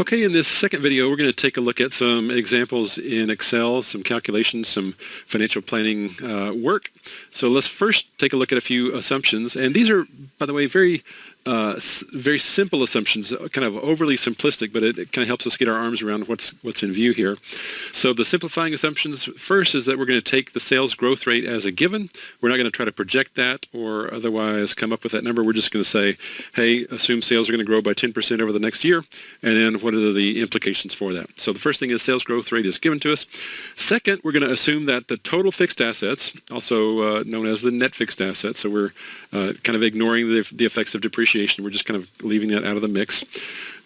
Okay, in this second video, we're going to take a look at some examples in Excel, some calculations, some financial planning work. So let's first take a look at a few assumptions. And these are, by the way, very simple assumptions, kind of overly simplistic, but it kind of helps us get our arms around what's in view here. So the simplifying assumptions first is that we're going to take the sales growth rate as a given. We're not going to try to project that or otherwise come up with that number. We're just going to say, hey, assume sales are going to grow by 10% over the next year, and then what are the implications for that? So the first thing is sales growth rate is given to us. Second, we're going to assume that the total fixed assets, also known as the net fixed assets, so we're kind of ignoring the effects of depreciation. We're just kind of leaving that out of the mix.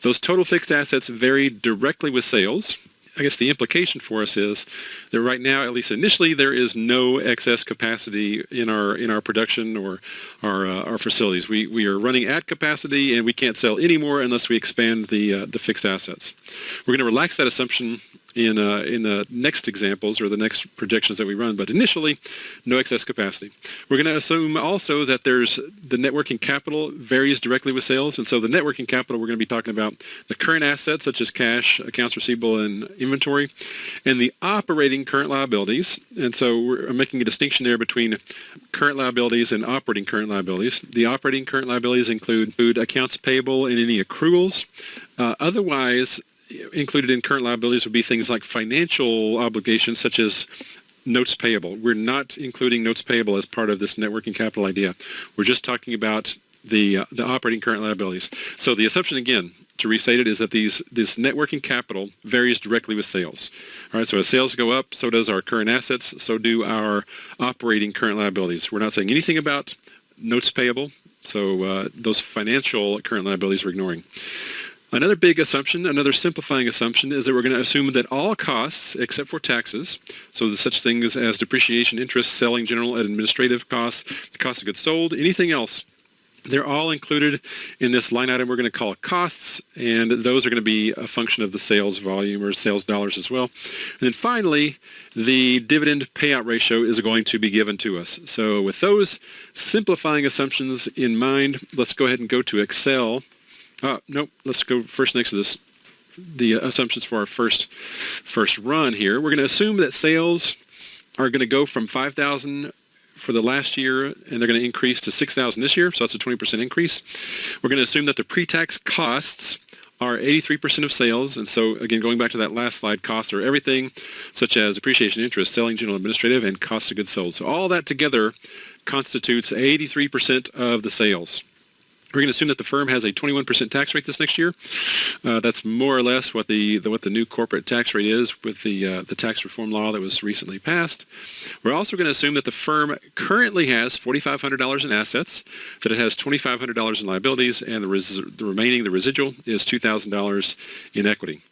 Those total fixed assets vary directly with sales. I guess the implication for us is that right now, at least initially, there is no excess capacity in our production or our facilities. We are running at capacity, and we can't sell any more unless we expand the fixed assets. We're going to relax that assumption in the next examples or the next projections that we run, but initially, no excess capacity. We're going to assume also that the net working capital varies directly with sales, and so the net working capital, we're going to be talking about the current assets such as cash, accounts receivable, and inventory, and the operating current liabilities. And so we're making a distinction there between current liabilities and operating current liabilities. The operating current liabilities include accounts payable and any accruals. Otherwise, included in current liabilities would be things like financial obligations such as notes payable. We're not including notes payable as part of this net working capital idea. We're just talking about the operating current liabilities. So the assumption, again, to restate it, is that this net working capital varies directly with sales. All right, so as sales go up, so does our current assets, so do our operating current liabilities. We're not saying anything about notes payable, so those financial current liabilities we're ignoring. Another big assumption, another simplifying assumption, is that we're going to assume that all costs, except for taxes, so such things as depreciation, interest, selling, general, and administrative costs, the cost of goods sold, anything else, they're all included in this line item we're going to call costs, and those are going to be a function of the sales volume or sales dollars as well. And then finally, the dividend payout ratio is going to be given to us. So with those simplifying assumptions in mind, let's go ahead and go to Excel. Nope, let's go first next to this, the assumptions for our first run here. We're going to assume that sales are going to go from 5,000 for the last year, and they're going to increase to 6,000 this year, so that's a 20% increase. We're going to assume that the pre-tax costs are 83% of sales, and so again, going back to that last slide, costs are everything such as depreciation, interest, selling, general, administrative, and cost of goods sold. So all that together constitutes 83% of the sales. We're going to assume that the firm has a 21% tax rate this next year. That's more or less what the new corporate tax rate is with the tax reform law that was recently passed. We're also going to assume that the firm currently has $4,500 in assets, that it has $2,500 in liabilities, and the residual is $2,000 in equity.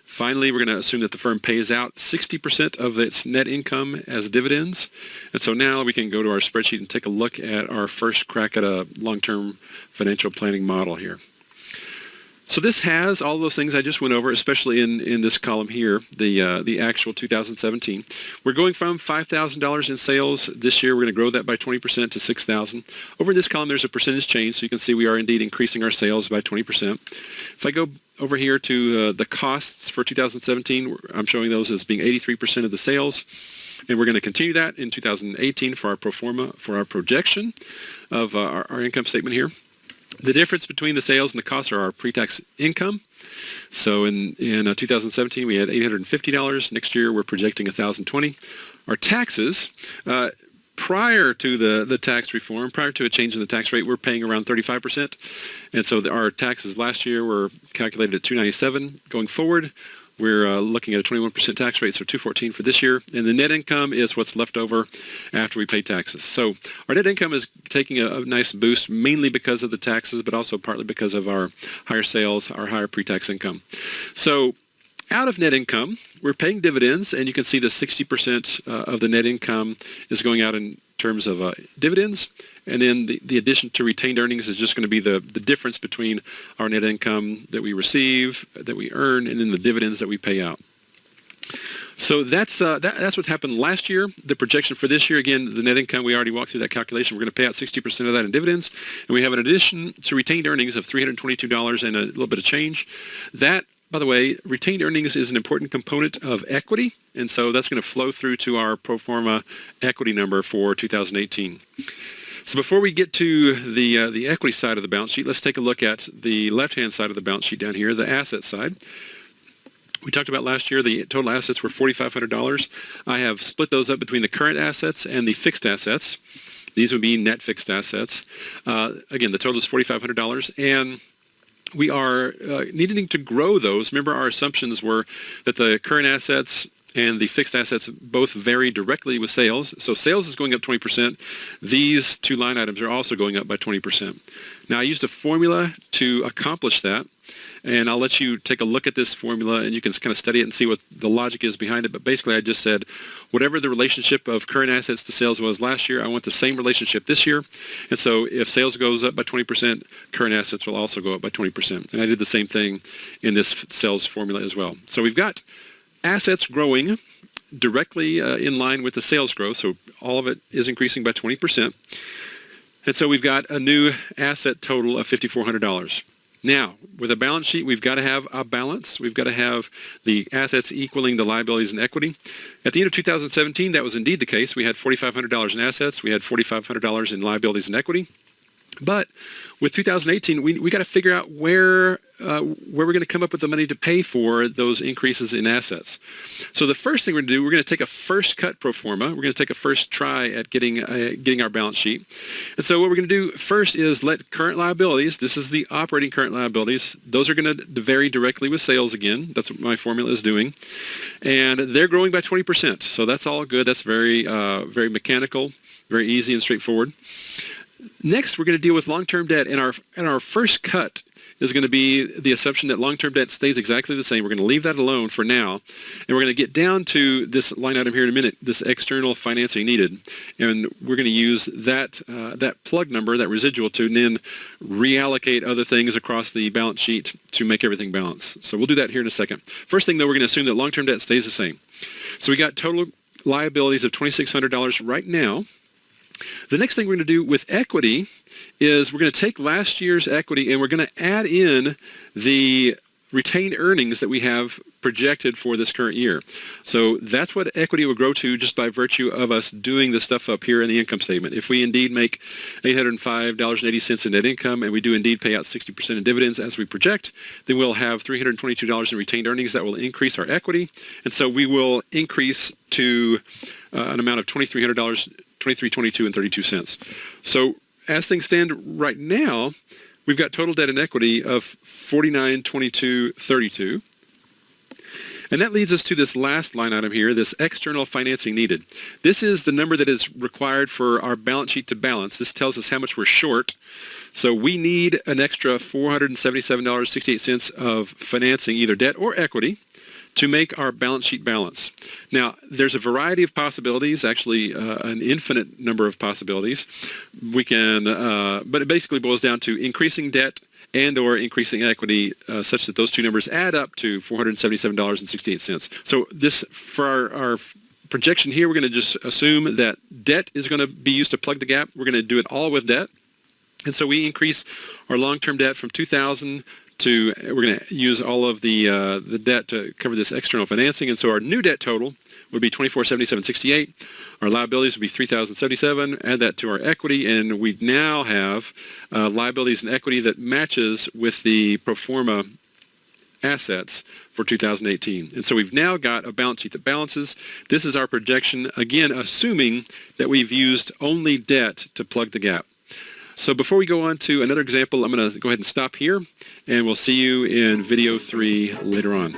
Finally, we're going to assume that the firm pays out 60% of its net income as dividends. And so now we can go to our spreadsheet and take a look at our first crack at a long-term financial planning model here. So this has all those things I just went over, especially in this column here, the actual 2017. We're going from $5,000 in sales this year. We're going to grow that by 20% to $6,000. Over in this column, there's a percentage change, so you can see we are indeed increasing our sales by 20%. If I go over here to the costs for 2017, I'm showing those as being 83% of the sales. And we're going to continue that in 2018 for our pro forma, for our projection of our income statement here. The difference between the sales and the costs are our pre-tax income. So in 2017, we had $850. Next year, we're projecting $1,020. Our taxes, prior to the tax reform, prior to a change in the tax rate, we're paying around 35%. And so our taxes last year were calculated at $297. Going forward, we're looking at a 21% tax rate, so $214 for this year. And the net income is what's left over after we pay taxes. So our net income is taking a nice boost, mainly because of the taxes, but also partly because of our higher sales, our higher pre-tax income. So out of net income, we're paying dividends, and you can see the 60% of the net income is going out in terms of dividends. And then the addition to retained earnings is just going to be the difference between our net income that we receive, that we earn, and then the dividends that we pay out. So that's what happened last year. The projection for this year, again, the net income, we already walked through that calculation. We're going to pay out 60% of that in dividends. And we have an addition to retained earnings of $322 and a little bit of change. That by the way, retained earnings is an important component of equity, and so that's going to flow through to our pro forma equity number for 2018. So before we get to the equity side of the balance sheet, let's take a look at the left-hand side of the balance sheet down here, the asset side. We talked about last year the total assets were $4,500. I have split those up between the current assets and the fixed assets. These would be net fixed assets. Again, the total is $4,500, and we are needing to grow those. Remember, our assumptions were that the current assets and the fixed assets both vary directly with sales. So sales is going up 20%. These two line items are also going up by 20%. Now, I used a formula to accomplish that, and I'll let you take a look at this formula, and you can kind of study it and see what the logic is behind it. But basically, I just said, whatever the relationship of current assets to sales was last year, I want the same relationship this year. And so if sales goes up by 20%, current assets will also go up by 20%. And I did the same thing in this sales formula as well. So we've got assets growing directly in line with the sales growth. So all of it is increasing by 20%. And so we've got a new asset total of $5,400. Now, with a balance sheet, we've got to have a balance. We've got to have the assets equaling the liabilities and equity. At the end of 2017, that was indeed the case. We had $4,500 in assets. We had $4,500 in liabilities and equity. But with 2018, we got to figure out where we're going to come up with the money to pay for those increases in assets. So the first thing we're going to do, we're going to take a first cut pro forma. We're going to take a first try at getting our balance sheet. And so what we're going to do first is let current liabilities, this is the operating current liabilities, those are going to vary directly with sales again. That's what my formula is doing. And they're growing by 20%. So that's all good. That's very, very mechanical, very easy and straightforward. Next, we're going to deal with long-term debt, and our first cut is going to be the assumption that long-term debt stays exactly the same. We're going to leave that alone for now, and we're going to get down to this line item here in a minute, this external financing needed, and we're going to use that plug number, that residual, to then reallocate other things across the balance sheet to make everything balance. So we'll do that here in a second. First thing, though, we're going to assume that long-term debt stays the same. So we got total liabilities of $2,600 right now. The next thing we're going to do with equity is we're going to take last year's equity and we're going to add in the retained earnings that we have projected for this current year. So that's what equity will grow to just by virtue of us doing the stuff up here in the income statement. If we indeed make $805.80 in net income and we do indeed pay out 60% in dividends as we project, then we'll have $322 in retained earnings that will increase our equity. And so we will increase to an amount of $2,300, $23.22 and 32 cents. So as things stand right now, we've got total debt and equity of $49.22.32. And that leads us to this last line item here, this external financing needed. This is the number that is required for our balance sheet to balance. This tells us how much we're short. So we need an extra $477.68 of financing, either debt or equity, to make our balance sheet balance. Now, there's a variety of possibilities, actually an infinite number of possibilities. We can, but it basically boils down to increasing debt and or increasing equity such that those two numbers add up to $477.68. So this, for our projection here, we're going to just assume that debt is going to be used to plug the gap. We're going to do it all with debt. And so we increase our long-term debt from $2,000 to, we're going to use all of the debt to cover this external financing, and so our new debt total would be $2,477.68. Our liabilities would be $3,077. Add that to our equity, and we now have liabilities and equity that matches with the pro forma assets for 2018. And so we've now got a balance sheet that balances. This is our projection, again, assuming that we've used only debt to plug the gap. So before we go on to another example, I'm going to go ahead and stop here, and we'll see you in video 3 later on.